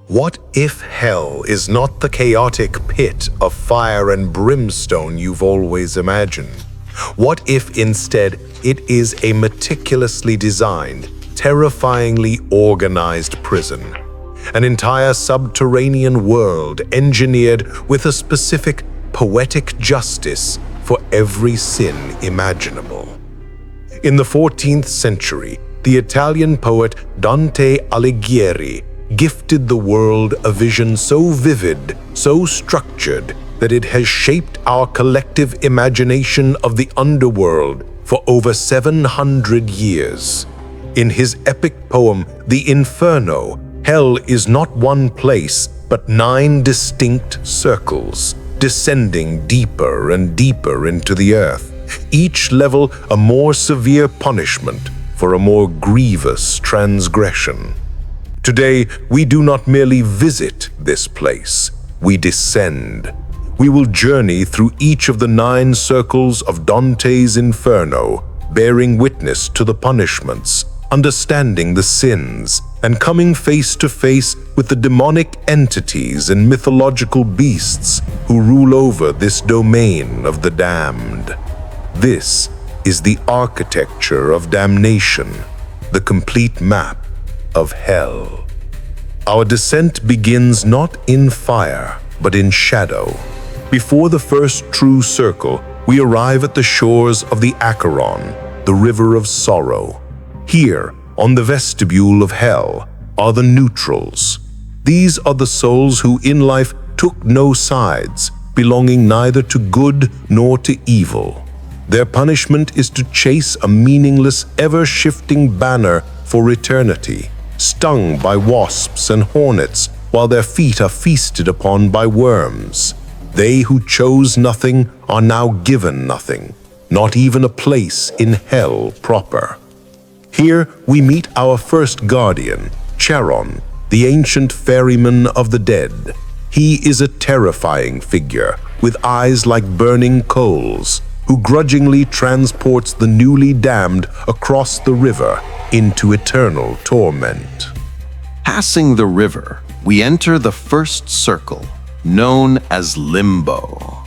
What if hell is not the chaotic pit of fire and brimstone you've always imagined? What if instead it is a meticulously designed, terrifyingly organized prison? An entire subterranean world engineered with a specific poetic justice for every sin imaginable. In the 14th century, the Italian poet Dante Alighieri gifted the world a vision so vivid, so structured, that it has shaped our collective imagination of the underworld for over 700 years. In his epic poem, the Inferno, hell is not one place, but 9 distinct circles, descending deeper and deeper into the earth, each level a more severe punishment for a more grievous transgression. Today, we do not merely visit this place, we descend. We will journey through each of the 9 circles of Dante's Inferno, bearing witness to the punishments, understanding the sins, and coming face to face with the demonic entities and mythological beasts who rule over this domain of the damned. This is the architecture of damnation, the complete map of hell. Our descent begins not in fire, but in shadow. Before the first true circle, we arrive at the shores of the Acheron, the river of sorrow. Here, on the vestibule of hell, are the neutrals. These are the souls who in life took no sides, belonging neither to good nor to evil. Their punishment is to chase a meaningless, ever-shifting banner for eternity, stung by wasps and hornets, while their feet are feasted upon by worms. They who chose nothing are now given nothing, not even a place in hell proper. Here we meet our first guardian, Charon, the ancient ferryman of the dead. He is a terrifying figure, with eyes like burning coals, who grudgingly transports the newly damned across the river into eternal torment. Passing the river, we enter the first circle, known as Limbo.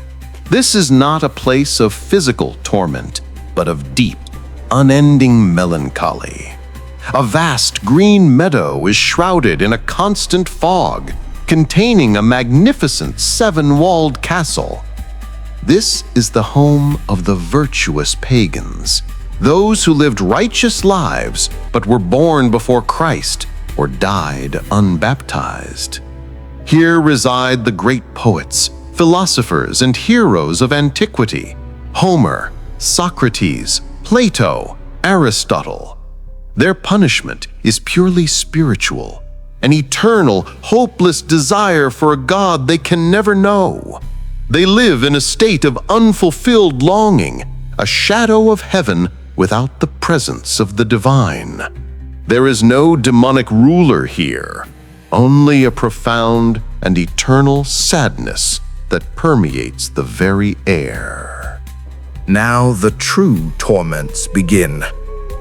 This is not a place of physical torment, but of deep, unending melancholy. A vast green meadow is shrouded in a constant fog, containing a magnificent 7-walled castle. This is the home of the virtuous pagans, those who lived righteous lives but were born before Christ or died unbaptized. Here reside the great poets, philosophers, and heroes of antiquity: Homer, Socrates, Plato, Aristotle. Their punishment is purely spiritual, an eternal, hopeless desire for a God they can never know. They live in a state of unfulfilled longing, a shadow of heaven without the presence of the divine. There is no demonic ruler here, only a profound and eternal sadness that permeates the very air. Now the true torments begin.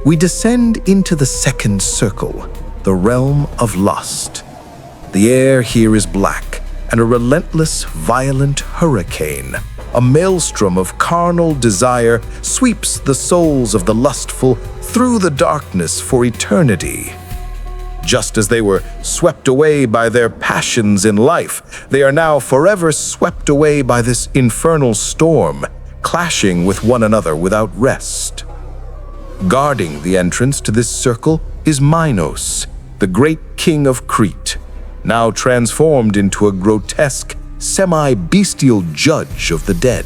We descend into the second circle, the realm of lust. The air here is black, and a relentless, violent hurricane, a maelstrom of carnal desire, sweeps the souls of the lustful through the darkness for eternity. Just as they were swept away by their passions in life, they are now forever swept away by this infernal storm, clashing with one another without rest. Guarding the entrance to this circle is Minos, the great king of Crete, now transformed into a grotesque, semi-bestial judge of the dead.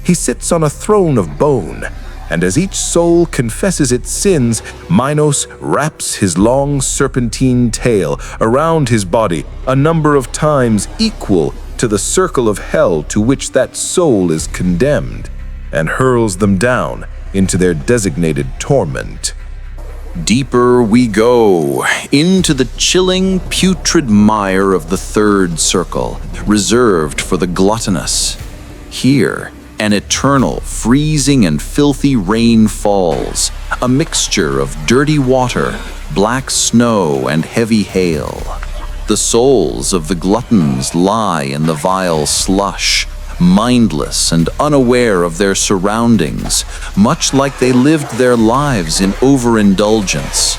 He sits on a throne of bone, and as each soul confesses its sins, Minos wraps his long serpentine tail around his body a number of times equal to the circle of hell to which that soul is condemned, and hurls them down into their designated torment. Deeper we go, into the chilling, putrid mire of the third circle, reserved for the gluttonous. Here, an eternal, freezing and filthy rain falls, a mixture of dirty water, black snow, and heavy hail. The souls of the gluttons lie in the vile slush, mindless and unaware of their surroundings, much like they lived their lives in overindulgence.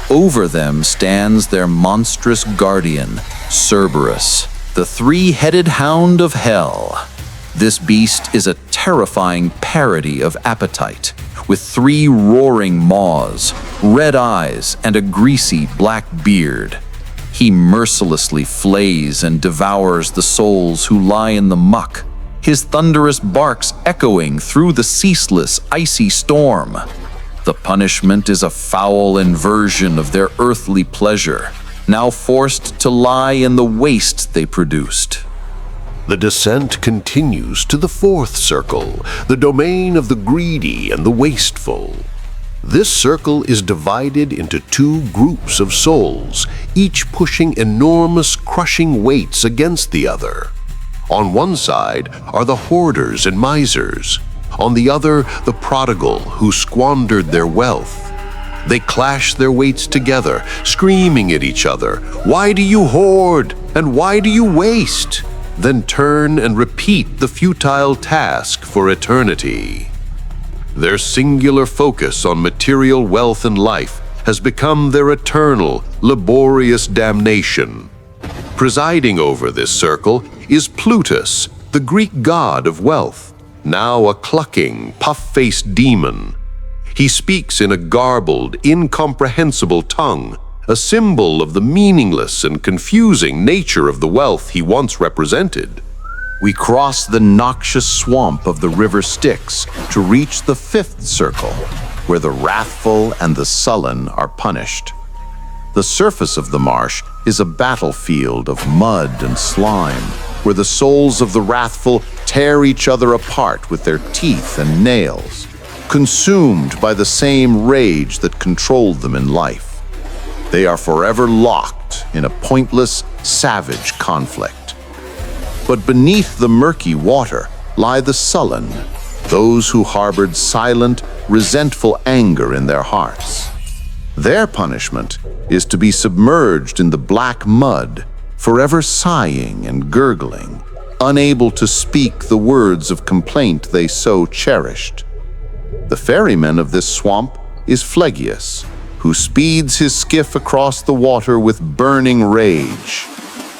Over them stands their monstrous guardian, Cerberus, the three-headed hound of hell. This beast is a terrifying parody of appetite, with 3 roaring maws, red eyes, and a greasy black beard. He mercilessly flays and devours the souls who lie in the muck, his thunderous barks echoing through the ceaseless, icy storm. The punishment is a foul inversion of their earthly pleasure, now forced to lie in the waste they produced. The descent continues to the 4th circle, the domain of the greedy and the wasteful. This circle is divided into 2 groups of souls, each pushing enormous crushing weights against the other. On one side are the hoarders and misers. On the other, the prodigal who squandered their wealth. They clash their weights together, screaming at each other, "Why do you hoard? And why do you waste?" Then turn and repeat the futile task for eternity. Their singular focus on material wealth and life has become their eternal, laborious damnation. Presiding over this circle is Plutus, the Greek god of wealth, now a clucking, puff-faced demon. He speaks in a garbled, incomprehensible tongue, a symbol of the meaningless and confusing nature of the wealth he once represented. We cross the noxious swamp of the river Styx to reach the 5th circle, where the wrathful and the sullen are punished. The surface of the marsh is a battlefield of mud and slime, where the souls of the wrathful tear each other apart with their teeth and nails, consumed by the same rage that controlled them in life. They are forever locked in a pointless, savage conflict. But beneath the murky water lie the sullen, those who harbored silent, resentful anger in their hearts. Their punishment is to be submerged in the black mud, forever sighing and gurgling, unable to speak the words of complaint they so cherished. The ferryman of this swamp is Phlegius, who speeds his skiff across the water with burning rage.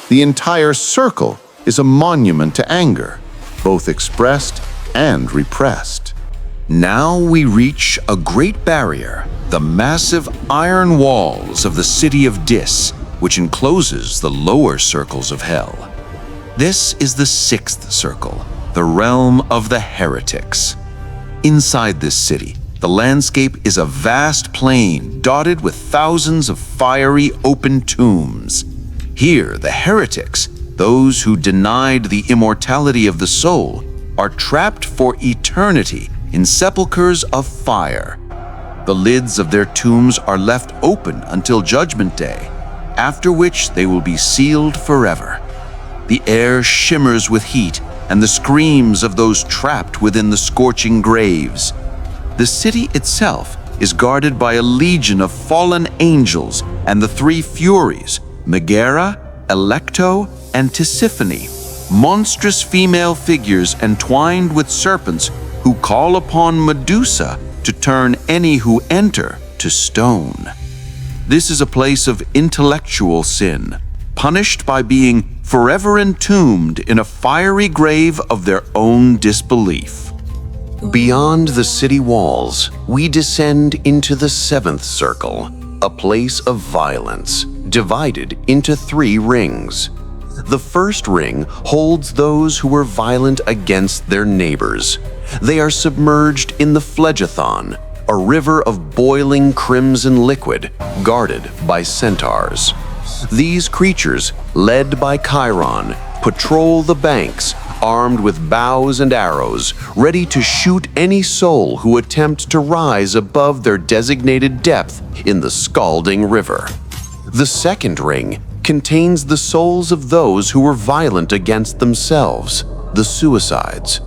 The entire circle is a monument to anger, both expressed and repressed. Now we reach a great barrier, the massive iron walls of the city of Dis, which encloses the lower circles of hell. This is the 6th circle, the realm of the heretics. Inside this city, the landscape is a vast plain dotted with thousands of fiery open tombs. Here, the heretics, those who denied the immortality of the soul, are trapped for eternity in sepulchres of fire. The lids of their tombs are left open until Judgment Day, after which they will be sealed forever. The air shimmers with heat and the screams of those trapped within the scorching graves. The city itself is guarded by a legion of fallen angels and the 3 Furies, Megara, Electo, and Tisiphone, monstrous female figures entwined with serpents who call upon Medusa to turn any who enter to stone. This is a place of intellectual sin, punished by being forever entombed in a fiery grave of their own disbelief. Beyond the city walls, we descend into the 7th circle, a place of violence, divided into 3 rings. The first ring holds those who were violent against their neighbors. They are submerged in the Phlegethon, a river of boiling crimson liquid guarded by centaurs. These creatures, led by Chiron, patrol the banks, armed with bows and arrows, ready to shoot any soul who attempt to rise above their designated depth in the scalding river. The second ring contains the souls of those who were violent against themselves, the suicides.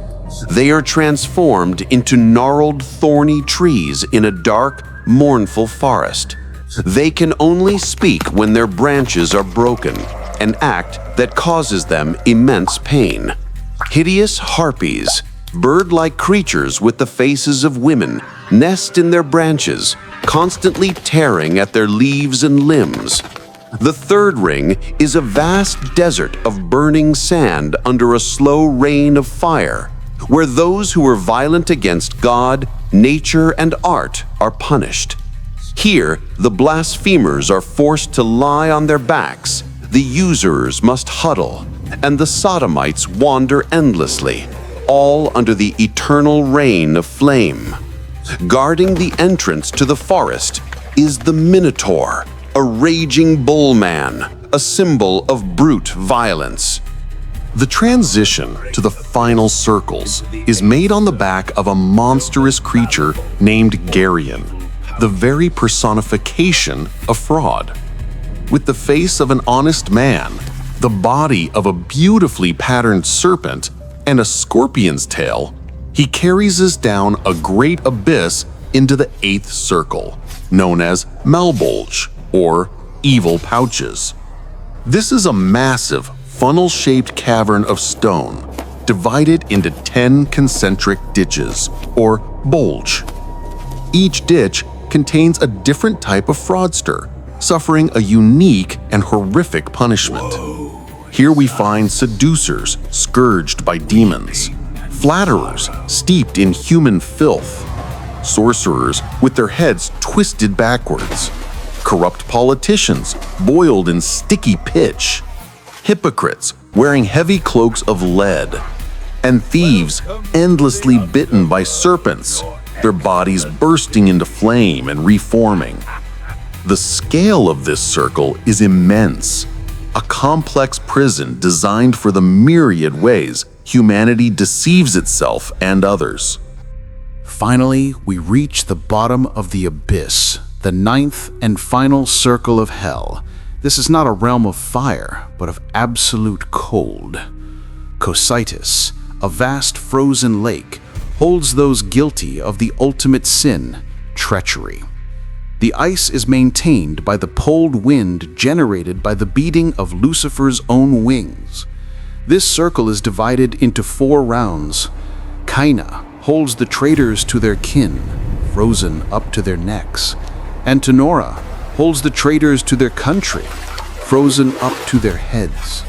They are transformed into gnarled, thorny trees in a dark, mournful forest. They can only speak when their branches are broken, an act that causes them immense pain. Hideous harpies, bird-like creatures with the faces of women, nest in their branches, constantly tearing at their leaves and limbs. The third ring is a vast desert of burning sand under a slow rain of fire, where those who are violent against God, nature, and art are punished. Here, the blasphemers are forced to lie on their backs, the usurers must huddle, and the sodomites wander endlessly, all under the eternal rain of flame. Guarding the entrance to the forest is the Minotaur, a raging bullman, a symbol of brute violence. The transition to the final circles is made on the back of a monstrous creature named Geryon, the very personification of fraud. With the face of an honest man, the body of a beautifully patterned serpent, and a scorpion's tail, he carries us down a great abyss into the 8th circle, known as Malbolge, or Evil Pouches. This is a massive, funnel-shaped cavern of stone, divided into 10 concentric ditches, or bulge. Each ditch contains a different type of fraudster, suffering a unique and horrific punishment. Here we find seducers scourged by demons, flatterers steeped in human filth, sorcerers with their heads twisted backwards, corrupt politicians boiled in sticky pitch, hypocrites wearing heavy cloaks of lead, and thieves endlessly bitten by serpents, their bodies bursting into flame and reforming. The scale of this circle is immense, a complex prison designed for the myriad ways humanity deceives itself and others. Finally, we reach the bottom of the abyss, the 9th and final circle of hell. This is not a realm of fire, but of absolute cold. Cocytus, a vast frozen lake, holds those guilty of the ultimate sin, treachery. The ice is maintained by the cold wind generated by the beating of Lucifer's own wings. This circle is divided into 4 rounds. Kaina holds the traitors to their kin, frozen up to their necks. Antenora holds the traitors to their country, frozen up to their heads.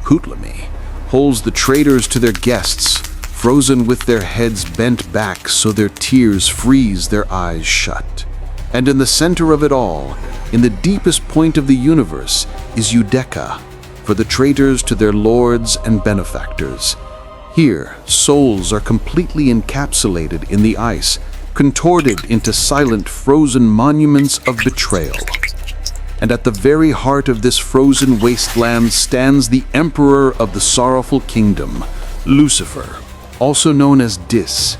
Ptolemy holds the traitors to their guests, frozen with their heads bent back so their tears freeze their eyes shut. And in the center of it all, in the deepest point of the universe, is Eureka, for the traitors to their lords and benefactors. Here, souls are completely encapsulated in the ice, contorted into silent frozen monuments of betrayal. And at the very heart of this frozen wasteland stands the emperor of the sorrowful kingdom, Lucifer, also known as Dis.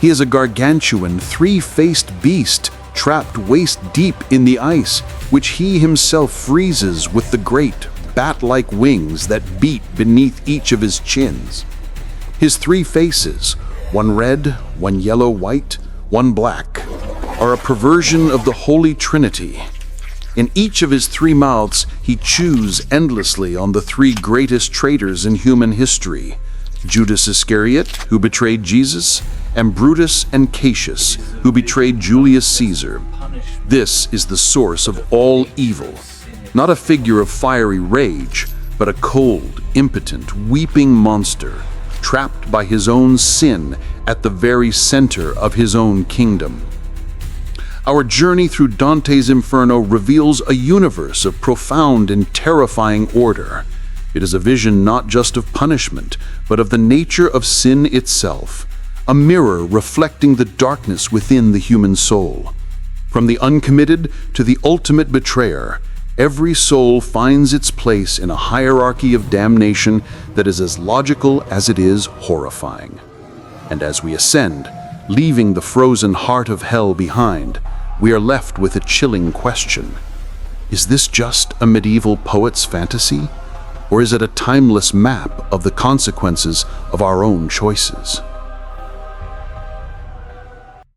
He is a gargantuan, 3-faced beast, trapped waist-deep in the ice, which he himself freezes with the great, bat-like wings that beat beneath each of his chins. His 3 faces, one red, one yellow-white, one black, are a perversion of the Holy Trinity. In each of his 3 mouths, he chews endlessly on the 3 greatest traitors in human history: Judas Iscariot, who betrayed Jesus, and Brutus and Cassius, who betrayed Julius Caesar. This is the source of all evil, not a figure of fiery rage, but a cold, impotent, weeping monster, trapped by his own sin at the very center of his own kingdom. Our journey through Dante's Inferno reveals a universe of profound and terrifying order. It is a vision not just of punishment, but of the nature of sin itself, a mirror reflecting the darkness within the human soul. From the uncommitted to the ultimate betrayer, every soul finds its place in a hierarchy of damnation that is as logical as it is horrifying. And as we ascend, leaving the frozen heart of hell behind, we are left with a chilling question. Is this just a medieval poet's fantasy? Or is it a timeless map of the consequences of our own choices?